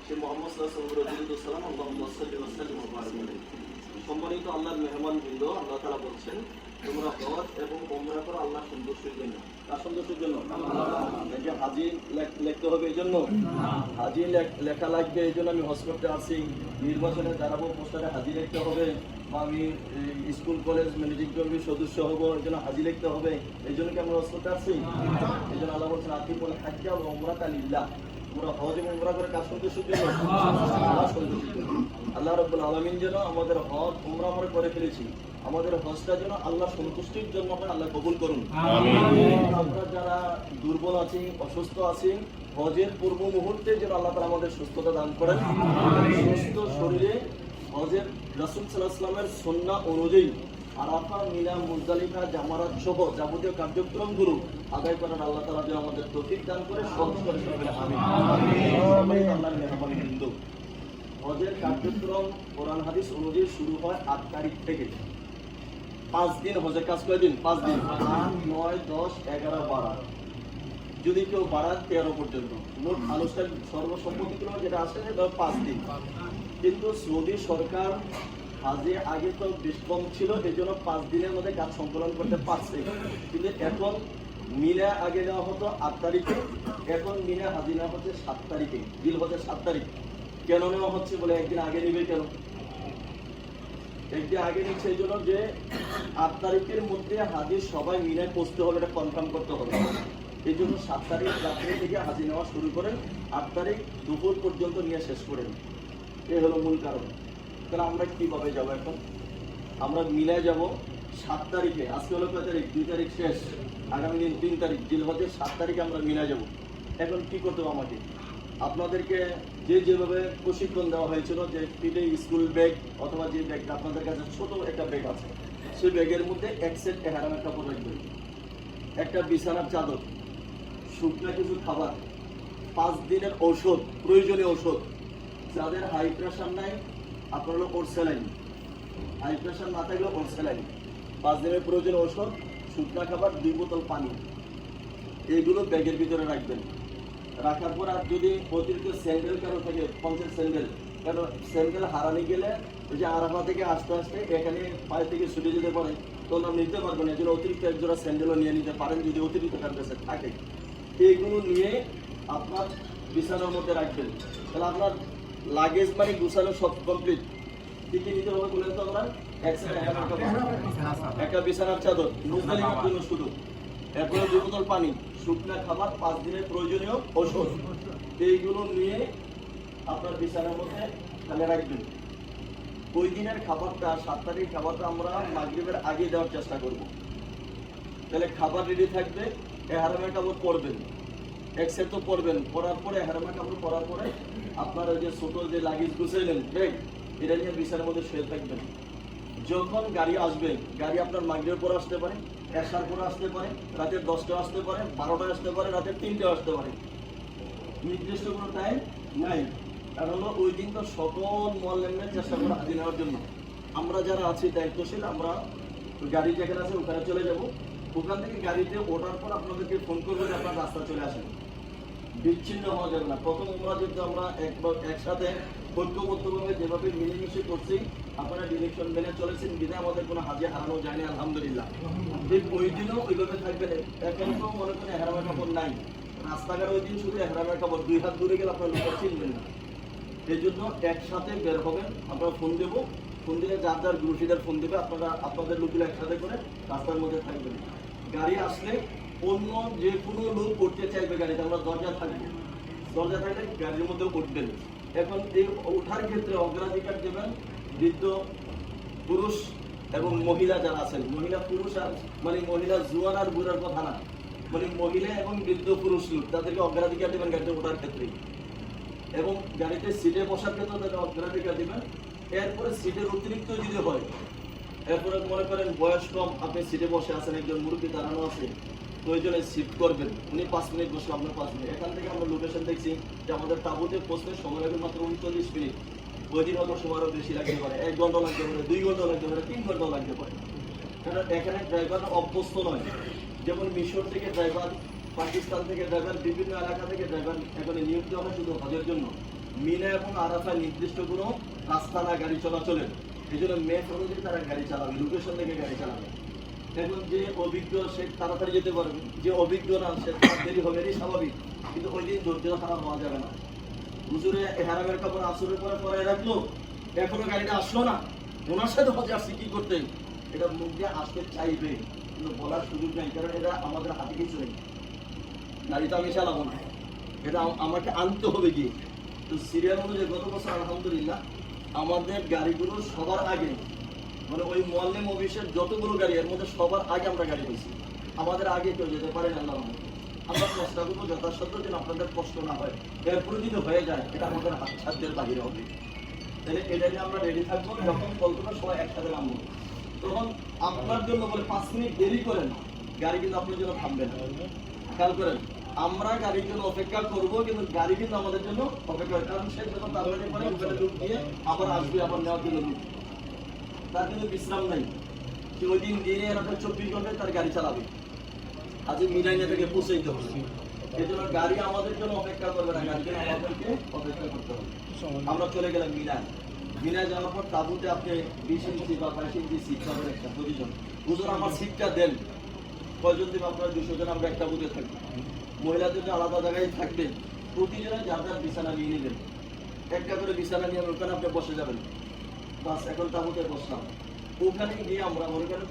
সে মোহাম্মদ সাল্লাম সম্মানিত আল্লাহর মেহমান বৃন্দ, আল্লাহ তাআলা বলছেন তোমরা হজ এবং উমরা করো আল্লাহ সন্তুষ্টির জন্য। কার সন্তুষ্টির জন্য? যে হাজি লিখতে হবে এই জন্য, হাজি লেখা লাগবে এই জন্য আমি হজ করতে আসি, নির্বাচনে দাঁড়াবো পোস্টারে হাজি লিখতে হবে, বা আমি স্কুল কলেজ ম্যানেজিং কমিটির সদস্য হবো এই জন্য হাজি লিখতে হবে, এই জন্য কি আমরা হজ করতে আসছি? এই জন্য আল্লাহ বলছেন আতিকুল হাজ্জা ওয়া উমরাতা লিল্লাহ। আমরা হজ এবং উমরা করে কাজ সন্তুষ্টির জন্য, আল্লাহ সন্তুষ্টির জন্য। আল্লাহ রাব্বুল আলামিন যেন আমাদের হজ উমরা আমরা করে ফেলেছি, আমাদের হজটা যেন আল্লাহ সন্তুষ্টির জন্য হয়, আল্লাহ কবুল করুন। আমরা যারা দুর্বল আছি, অসুস্থ আছি, হজের পূর্ব মুহূর্তে যেন আল্লাহ তাআলা আমাদের সুস্থতা দান করেন। সুস্থ শরীরে হজের রাসূল সাল্লাল্লাহু আলাইহি ওয়াসাল্লামের সুন্নাহ অনুযায়ী আরাফা, মিনা, মুজদালিফা, জামারাত সহ যাবতীয় কার্যক্রমগুলো আদায় করার আল্লাহ তাআলা যেন আমাদের তৌফিক দান করে, সহজ করে সবাই আমিন। আল্লাহর মেহরবানি বিন্দু। হজের কার্যক্রম কোরআন হাদিস অনুযায়ী শুরু হয় 8 তারিখ থেকে। 5 দিন হজের কাজ, কয়দিন? 5 দিন, 8, 9, 10, 11, 12, যদি কেউ 12, 13 পর্যন্ত। মোট আনুষ্ঠানিক সর্বসম্মতিক্রমে যেটা আসে সেটা 5 দিন। কিন্তু সৌদি সরকার হাজে আগে তো বেশ কম ছিল, এই জন্য 5 দিনের মধ্যে কাজ সম্পাদন করতে পারছে। কিন্তু এখন মিনা আগে নেওয়া হতো 8 তারিখে, এখন মিনা হাজি নেওয়া হচ্ছে 7 তারিখে, জিলহজের 7 তারিখ। কেন নেওয়া হচ্ছে? বলে একদিন আগে নিবে। কেন একদিন আগে নিচ্ছে? এই জন্য যে 8 তারিখের মধ্যে হাজি সবাই মিনায় পৌঁছতে হবে, এটা কনফার্ম করতে হবে। এই জন্য 7 তারিখ রাত্রে থেকে হাজি নেওয়া শুরু করেন, 8 তারিখ দুপুর পর্যন্ত নিয়ে শেষ করেন। এই হলো মূল কারণ। তাহলে আমরা কিভাবে যাবো? এখন আমরা মিলায় যাব 7 তারিখে। আজকে হলো কয় তারিখ? 2 তারিখ শেষ, আগামী দিন 3 তারিখ, জিলহজের 7 তারিখে আমরা মিলায় যাব। এখন কি করতে হবে আমাকে? আপনাদেরকে যেভাবে প্রশিক্ষণ দেওয়া হয়েছিল, যে পিঠে স্কুল ব্যাগ অথবা যে ব্যাগটা আপনাদের কাছে ছোট একটা ব্যাগ আছে, সেই ব্যাগের মধ্যে এক সেট এহরামের কাপড় রাখবেন, একটা বিছানার চাদর, শুকনা কিছু খাবার, 5 দিনের ঔষধ, প্রয়োজনীয় ঔষধ। যাদের হাই প্রেশার নাই আপনার হলো ওরসেলাইন, হাই প্রেশার না থাকলে ওরসেলাইন, 5 দিনের প্রয়োজনীয় ঔষধ, শুকনা খাবার, 2 বোতল পানি, এইগুলো ব্যাগের ভিতরে রাখবেন। রাখার পর আর যদি অতিরিক্ত স্যান্ডেল কারো থাকে, পঞ্চের স্যান্ডেল, কারণ স্যান্ডেল হারানি গেলে ওই যে আরাফা থেকে আস্তে আস্তে এখানে পায়ে থেকে ছুটে যেতে পারে, তখন আপনি নিতে পারবেন। এই জন্য অতিরিক্ত একজোড়া স্যান্ডেলও নিয়ে নিতে পারেন যদি অতিরিক্ত তার কাছে থাকে। এইগুলো নিয়ে আপনার বিছানার মধ্যে রাখবেন। তাহলে আপনার লাগেজ মানে গুছানো সব কমপ্লিট। কি কি নিতে হবে বলেন তো? আমরা একটা বিছানার চাদর, মুজদালিফার জন্য শুধু, এরপরে 2 বোতল পানি, শুকনা খাবার, 5 দিনের প্রয়োজনীয় ঔষধ, এইগুলো নিয়ে আপনার বিছানার মধ্যে তাহলে রাখবেন। ওই দিনের খাবারটা, 7 তারিখ খাবারটা আমরা মাগরিবের আগে দেওয়ার চেষ্টা করব। তাহলে খাবার রেডি থাকবে, এহরামের কাপড় পরবেন, এক সেট তো পরবেন। পরার পরে এহরামের কাপড় পরার পরে আপনার ওই যে ছোট যে লাগেজ গুছাইলেন ব্যাগ, এটা নিয়ে বিছানার মধ্যে শুয়ে থাকবেন। যখন গাড়ি আসবে, গাড়ি আপনার মাগরিবের পর আসতে পারে, এশার পরে আসতে পারে, রাতের 10টায় আসতে পারে, 12টায় আসতে পারে, রাতের 3টায় আসতে পারে, নির্দিষ্ট কোনো টাইম নাই। কারণ হলো ওই দিন তো সকল মোয়াল্লেমের চেষ্টা করে হাজির নেওয়ার জন্য। আমরা যারা আছি দায়িত্বশীল, আমরা গাড়ি যেখানে আছে ওখানে চলে যাব। ওখান থেকে গাড়িতে ওঠার পর আপনাদেরকে ফোন করবো যে আপনার রাস্তা চলে আসেন। বিচ্ছিন্ন হওয়া যাবে না। প্রথম আমরা যেহেতু আমরা একসাথে ঐক্যবদ্ধভাবে যেভাবে মিলেমিশে করছি, আপনারা ডিরেকশন মেনে চলেছেন, বিধায় আমাদের কোনো হাজি হারানো যায়নি আলহামদুলিল্লাহ। ঠিক ওই দিনও ওইভাবে থাকবেন। এখন তো মনে করেন এহরামের কাপড় নাই, রাস্তাঘাট ওই দিন শুধু এহরামের কাপড়, 2 হাত দূরে গেলে আপনার লোক চিনবেন না। এই জন্য একসাথে বের হবেন। আমরা ফোন দেবো, ফোন দিলে যার যার গ্রুপিটার ফোন দেবে, আপনারা আপনাদের লোকগুলো একসাথে করে রাস্তার মধ্যে থাকবেন। গাড়ি আসলে অন্য যে কোনো লোক উঠতে চাইবে গাড়িতে, আমরা দরজা থাকবে, দরজা থাকলে গাড়ির মধ্যে উঠবেন। এখন এই ওঠার ক্ষেত্রে অগ্রাধিকার দেবেন বৃদ্ধ পুরুষ এবং মহিলা যারা আছেন। মহিলা পুরুষ আর মানে মহিলা জুয়ান আর বুড়ার কথা না, মানে মহিলা এবং বৃদ্ধ পুরুষ লোক, তাদেরকে অগ্রাধিকার দেবেন গাড়িতে ওঠার ক্ষেত্রে। এবং গাড়িতে সিটে বসার ক্ষেত্রে তাদের অগ্রাধিকার দেবেন। এরপরে সিটের অতিরিক্ত যদি হয়, এরপরে মনে করেন বয়স কম, আপনি সিটে বসে আছেন, একজন মুরব্বী দাঁড়ানো আছে, প্রয়োজনে শিফট করবেন। উনি 5 মিনিট বসলে আপনার 5 মিনিট। এখান থেকে আমরা লোকেশন দেখছি যে আমাদের তাঁবুতে পৌঁছতে সময় লাগবে মাত্র 39 মিনিট। ওই দিন হয়তো সময় আরও বেশি লাগতে পারে, 1 ঘন্টা লাগতে পারে, 2 ঘন্টা লাগতে পারে, 3 ঘন্টা লাগতে পারে। কারণ এখানে ড্রাইভার অভ্যস্ত নয়। যেমন মিশর থেকে ড্রাইভার, পাকিস্তান থেকে ড্রাইভার, বিভিন্ন এলাকা থেকে ড্রাইভার এখানে নিয়োগ দেওয়া হয় শুধু হজের জন্য। মিনা এবং আরাফায় নির্দিষ্ট কোনো রাস্তা না গাড়ি চলাচলের, এই জন্য মেপ অনুযায়ী তারা গাড়ি চালাবে, লোকেশন থেকে গাড়ি চালাবে। এখন যে অভিজ্ঞ সে তাড়াতাড়ি যেতে পারবে, যে অভিজ্ঞ না সে তার দেরি হবে, এটাই স্বাভাবিক। কিন্তু ওই দিন ধৈর্য হারাম হওয়া যাবে না। হুজুরে হেরামের কাপড় আসরের পরে পরে রাখলো, এখনো গাড়িটা আসলো না, ওনার সাথে হজে আসছে কি করতে, এটা মুখ দিয়ে আসতে চাইবে কিন্তু বলার সুযোগ নেই, কারণ এটা আমাদের হাতে কিছু নেই, গাড়িটা আমি চালাবো না, এটা আমাকে আনতে হবে গিয়ে। তো সিরিয়াল অনুযায়ী গত বছর আলহামদুলিল্লাহ আমাদের গাড়িগুলো সবার আগে, মানে ওই মোয়াল্লেম অফিসের যতগুলো গাড়ি এর মধ্যে সবার আগে আমরা গাড়ি পেয়েছি। আমাদের আগে কেউ যেতে পারেন আল্লাহ রহমতে। আমরা চেষ্টা করবো যথাসাধ্য যেন আপনাদের কষ্ট না হয়, এরপরে যদি হয়ে যায় এটা আমাদের হাত সাধ্যের বাহিরে হবে। তাহলে এটা নিয়ে আমরা রেডি থাকবো, যখন কল্পনা সবাই একসাথে নামবো তখন আপনার জন্য বলে 5 মিনিট দেরি করেন, গাড়ি কিন্তু আপনার জন্য থামবে না। খেয়াল করেন, আমরা গাড়ির জন্য অপেক্ষা করবো কিন্তু গাড়ি কিন্তু আমাদের জন্য অপেক্ষা করে, কারণ সে যখন তাড়াতাড়ি করে ওখানে লুক দিয়ে আবার আসবে, আবার নেওয়ার জন্য লুক, তার কিন্তু বিশ্রাম নাই। সে ওই দিন দিয়ে রাতে 24 ঘন্টায় তার গাড়ি চালাবে, আজ মিলাইনে থেকে পৌঁছাইতে হবে। এই জন্য গাড়ি আমাদের জন্য অপেক্ষা করবে না, গাড়ির জন্য আমাদেরকে অপেক্ষা করতে হবে। আমরা চলে গেলাম মিলায়। মিলায় যাওয়ার পর তাবুতে আপনি 20 ইঞ্চি বা 22 ইঞ্চি সিট পাবেন একটা প্রতিজন। হুজুর আমার সিটটা দেন, কয়জন দিন আপনারা 200 জন আমরা একটা বুথে থাকবো, মহিলাদের জন্য আলাদা জায়গায় থাকবে, প্রতিজনে যার যার বিছানা নিয়ে নেবেন, একটা করে বিছানা নিয়ে ওখানে আপনি বসে যাবেন। বাস এখন তাবুতে বসলাম, ওখানে গিয়ে আমরা ওখানে